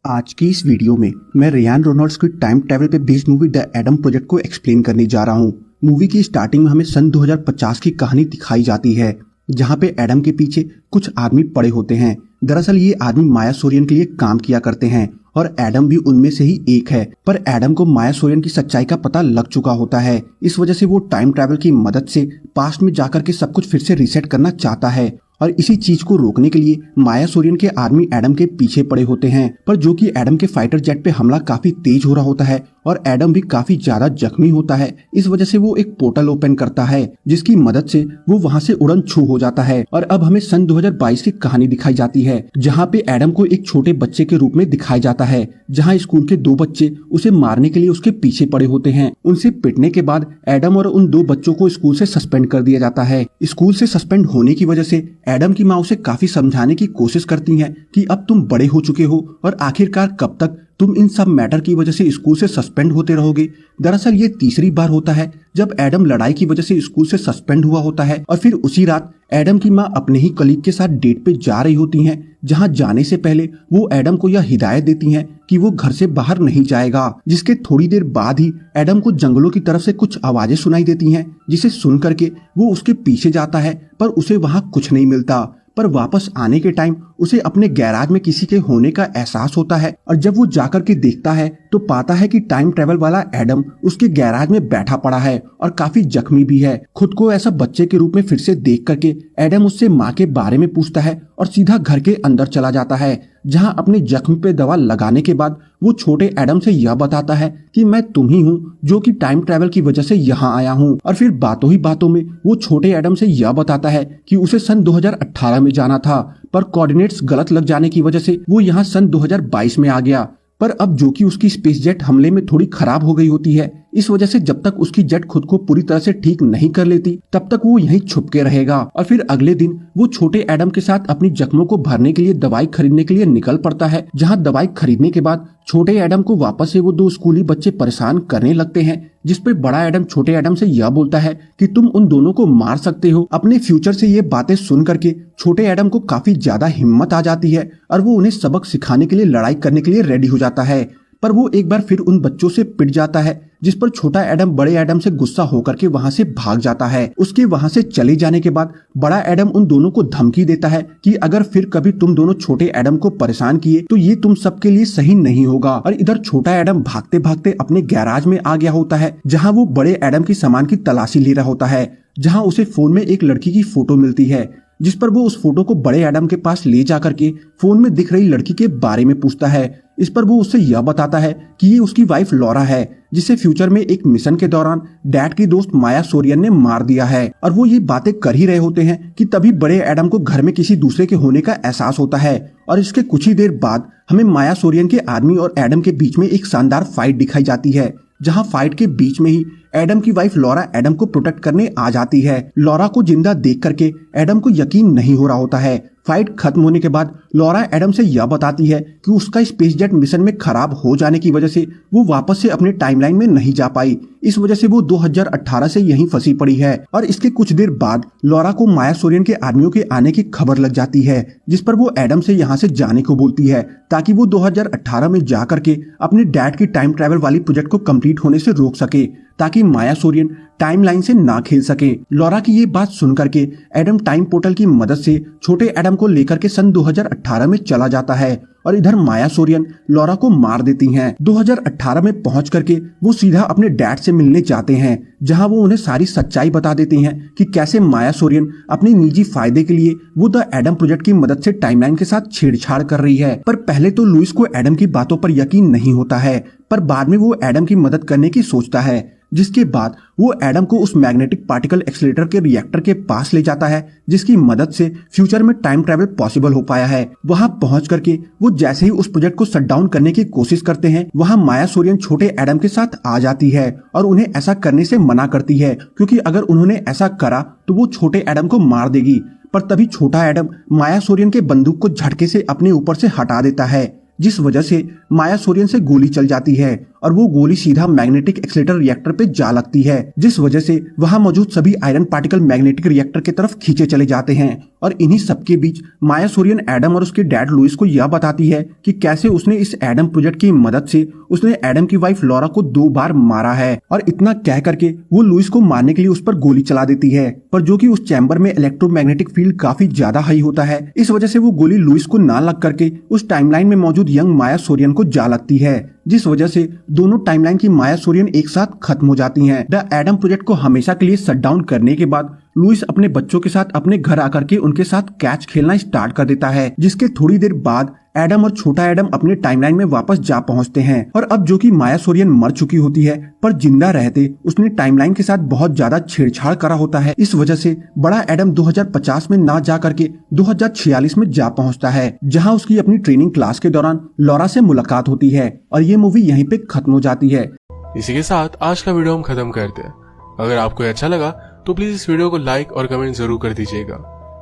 आज की इस वीडियो में मैं रियान रेनॉल्ड्स की टाइम ट्रैवल पे based movie the Adam project को एक्सप्लेन करने जा रहा हूँ। मूवी की स्टार्टिंग में हमें सन 2050 की कहानी दिखाई जाती है, जहाँ पे एडम के पीछे कुछ आदमी पड़े होते हैं। दरअसल ये आदमी माया सोरियन के लिए काम किया करते हैं और एडम भी उनमें से ही एक है। पर एडम को माया सोरियन की सच्चाई का पता लग चुका होता है। इस वजह से वो टाइम ट्रैवल की मदद से पास्ट में जाकर के सब कुछ फिर से रीसेट करना चाहता है और इसी चीज को रोकने के लिए माया सोरियन के आदमी एडम के पीछे पड़े होते हैं। पर जो कि एडम के फाइटर जेट पे हमला काफी तेज हो रहा होता है और एडम भी काफी ज्यादा जख्मी होता है। इस वजह से वो एक पोर्टल ओपन करता है जिसकी मदद से वो वहां से उड़न छू हो जाता है। और अब हमें सन 2022 की कहानी दिखाई जाती है, जहाँ पे एडम को एक छोटे बच्चे के रूप में दिखाया जाता है, जहाँ स्कूल के दो बच्चे उसे मारने के लिए उसके पीछे पड़े होते हैं। उनसे पिटने के बाद एडम और उन दो बच्चों को स्कूल से सस्पेंड कर दिया जाता है। स्कूल से सस्पेंड होने की वजह से एडम की माँ उसे काफी समझाने की कोशिश करती है कि अब तुम बड़े हो चुके हो और आखिरकार कब तक तुम इन सब मैटर की वजह से स्कूल से सस्पेंड होते रहोगे। दरअसल ये तीसरी बार होता है जब एडम लड़ाई की वजह से स्कूल से सस्पेंड हुआ होता है। और फिर उसी रात एडम की माँ अपने ही कलीग के साथ डेट पे जा रही होती हैं, जहां जाने से पहले वो एडम को यह हिदायत देती हैं कि वो घर से बाहर नहीं जाएगा। जिसके थोड़ी देर बाद ही एडम को जंगलों की तरफ से कुछ आवाजें सुनाई देती हैं, जिसे सुन करके वो उसके पीछे जाता है, पर उसे वहां कुछ नहीं मिलता। पर वापस आने के टाइम उसे अपने गैराज में किसी के होने का एहसास होता है और जब वो जाकर के देखता है तो पाता है कि टाइम ट्रेवल वाला एडम उसके गैराज में बैठा पड़ा है और काफी जख्मी भी है। खुद को ऐसा बच्चे के रूप में फिर से देख करके एडम उससे माँ के बारे में पूछता है और सीधा घर के अंदर चला जाता है, जहां अपने जख्म पे दवा लगाने के बाद वो छोटे एडम से यह बताता है कि मैं तुम ही हूँ जो कि टाइम ट्रैवल की वजह से यहाँ आया हूँ। और फिर बातों ही बातों में वो छोटे एडम से यह बताता है कि उसे सन 2018 में जाना था, पर कोऑर्डिनेट्स गलत लग जाने की वजह से वो यहाँ सन 2022 में आ गया। पर अब जो कि उसकी स्पेस जेट हमले में थोड़ी खराब हो गई होती है, इस वजह से जब तक उसकी जेट खुद को पूरी तरह से ठीक नहीं कर लेती तब तक वो यहीं छुप के रहेगा। और फिर अगले दिन वो छोटे एडम के साथ अपनी जख्मों को भरने के लिए दवाई खरीदने के लिए निकल पड़ता है, जहां दवाई खरीदने के बाद छोटे एडम को वापस से वो दो स्कूली बच्चे परेशान करने लगते हैं, जिस पे बड़ा एडम छोटे एडम से यह बोलता है कि तुम उन दोनों को मार सकते हो। अपने फ्यूचर से ये बातें सुन करके छोटे एडम को काफी ज्यादा हिम्मत आ जाती है और वो उन्हें सबक सिखाने के लिए लड़ाई करने के लिए रेडी हो जाता है। पर वो एक बार फिर उन बच्चों से पिट जाता है, जिस पर छोटा एडम बड़े एडम से गुस्सा होकर के वहां से भाग जाता है। उसके वहां से चले जाने के बाद बड़ा एडम उन दोनों को धमकी देता है कि अगर फिर कभी तुम दोनों छोटे एडम को परेशान किए तो ये तुम सबके लिए सही नहीं होगा। और इधर छोटा एडम भागते भागते अपने गैराज में आ गया होता है, जहाँ वो बड़े एडम की सामान की तलाशी ले रहा होता है, जहाँ उसे फोन में एक लड़की की फोटो मिलती है, जिस पर वो उस फोटो को बड़े एडम के पास ले जा करके फोन में दिख रही लड़की के बारे में पूछता है। इस पर वो उससे यह बताता है कि ये उसकी वाइफ लॉरा है, जिसे फ्यूचर में एक मिशन के दौरान डैड की दोस्त माया सोरियन ने मार दिया है। और वो ये बातें कर ही रहे होते हैं कि तभी बड़े एडम को घर में किसी दूसरे के होने का एहसास होता है और इसके कुछ ही देर बाद हमें माया सोरियन के आदमी और एडम के बीच में एक शानदार फाइट दिखाई जाती है, जहां फाइट के बीच में ही एडम की वाइफ लॉरा एडम को प्रोटेक्ट करने आ जाती है। लॉरा को जिंदा देख करके एडम को यकीन नहीं हो रहा होता है। फाइट खत्म होने के बाद लॉरा एडम से यह बताती है कि उसका स्पेस जेट मिशन में खराब हो जाने की वजह से वो वापस से अपने टाइमलाइन में नहीं जा पाई। इस वजह से वो 2018 से यहीं फंसी पड़ी है। और इसके कुछ देर बाद लॉरा को माया सोरियन के आदमियों के आने की खबर लग जाती है, जिस पर वो एडम से यहाँ से जाने को बोलती है ताकि वो 2018 में जा करके अपने डैड की टाइम ट्रैवल वाली प्रोजेक्ट को कंप्लीट होने से रोक सके, ताकि माया सोरियन टाइमलाइन से ना खेल सके। लॉरा की ये बात सुन करके एडम टाइम पोर्टल की मदद से छोटे एडम को लेकर के सन 2018 में चला जाता है और इधर माया सोरियन लॉरा को मार देती हैं। 2018 में पहुंच करके वो सीधा अपने डैड से मिलने जाते हैं, जहां वो उन्हें सारी सच्चाई बता देती हैं कि कैसे माया सोरियन अपने निजी फायदे के लिए वो द एडम प्रोजेक्ट की मदद से टाइमलाइन के साथ छेड़छाड़ कर रही है। पर पहले तो लुइस को एडम की बातों पर यकीन नहीं होता है, पर बाद में वो एडम की मदद करने की सोचता है, जिसके बाद वो एडम को उस मैग्नेटिक पार्टिकल एक्सीलरेटर के रिएक्टर के पास ले जाता है, जिसकी मदद से फ्यूचर में टाइम ट्रैवल पॉसिबल हो पाया है। वहां पहुंच करके वो जैसे ही उस प्रोजेक्ट को शट डाउन करने की कोशिश करते हैं, वहां माया सोरियन छोटे एडम के साथ आ जाती है और उन्हें ऐसा करने से मना करती है, क्योंकि अगर उन्होंने ऐसा करा तो वो छोटे एडम को मार देगी। पर तभी छोटा एडम माया सोरियन के बंदूक को झटके से अपने ऊपर से हटा देता है, जिस वजह से माया सोरियन से गोली चल जाती है और वो गोली सीधा मैग्नेटिक एक्सीलरेटर रिएक्टर पे जा लगती है, जिस वजह से वहां मौजूद सभी आयरन पार्टिकल मैग्नेटिक रिएक्टर की तरफ खींचे चले जाते हैं। और इन्हीं सबके बीच माया सोरियन एडम और उसके डैड लुइस को यह बताती है कि कैसे उसने इस एडम प्रोजेक्ट की मदद से उसने एडम की वाइफ लॉरा को 2 बार मारा है। और इतना कह करके वो लुइस को मारने के लिए उस पर गोली चला देती है, पर जो कि उस चैम्बर में इलेक्ट्रोमैग्नेटिक फील्ड काफी ज्यादा हाई होता है, इस वजह से वो गोली लुइस को ना लग करके उस टाइमलाइन में मौजूद यंग माया सोरियन को जा लगती है, जिस वजह से दोनों टाइमलाइन की माया सोरियन एक साथ खत्म हो जाती हैं। द एडम प्रोजेक्ट को हमेशा के लिए शट डाउन करने के बाद लुइस अपने बच्चों के साथ अपने घर आकर के उनके साथ कैच खेलना स्टार्ट कर देता है, जिसके थोड़ी देर बाद एडम और छोटा एडम अपने टाइमलाइन में वापस जा पहुंचते हैं। और अब जो कि माया सोरियन मर चुकी होती है, पर जिंदा रहते उसने टाइमलाइन के साथ बहुत ज्यादा छेड़छाड़ करा होता है, इस वजह से बड़ा एडम 2050 में ना जा करके 2046 में जा पहुंचता है, जहां उसकी अपनी ट्रेनिंग क्लास के दौरान लॉरा से मुलाकात होती है। और ये मूवी यहीं पे खत्म हो जाती है। इसी के साथ आज का वीडियो हम खत्म करते हैं। अगर आपको अच्छा लगा तो प्लीज इस वीडियो को लाइक और कमेंट जरूर कर दीजिएगा।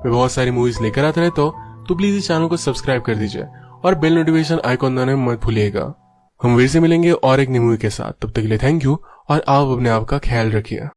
मैं बहुत सारी मूवीज लेकर आता रहता हूँ, तो प्लीज इस चैनल को सब्सक्राइब कर दीजिए और बेल नोटिफिकेशन आइकॉन दबाना मत भूलिएगा। हम फिर से मिलेंगे और एक नई मूवी के साथ। तब तक के लिए थैंक यू और आप अपने आप का ख्याल रखिए।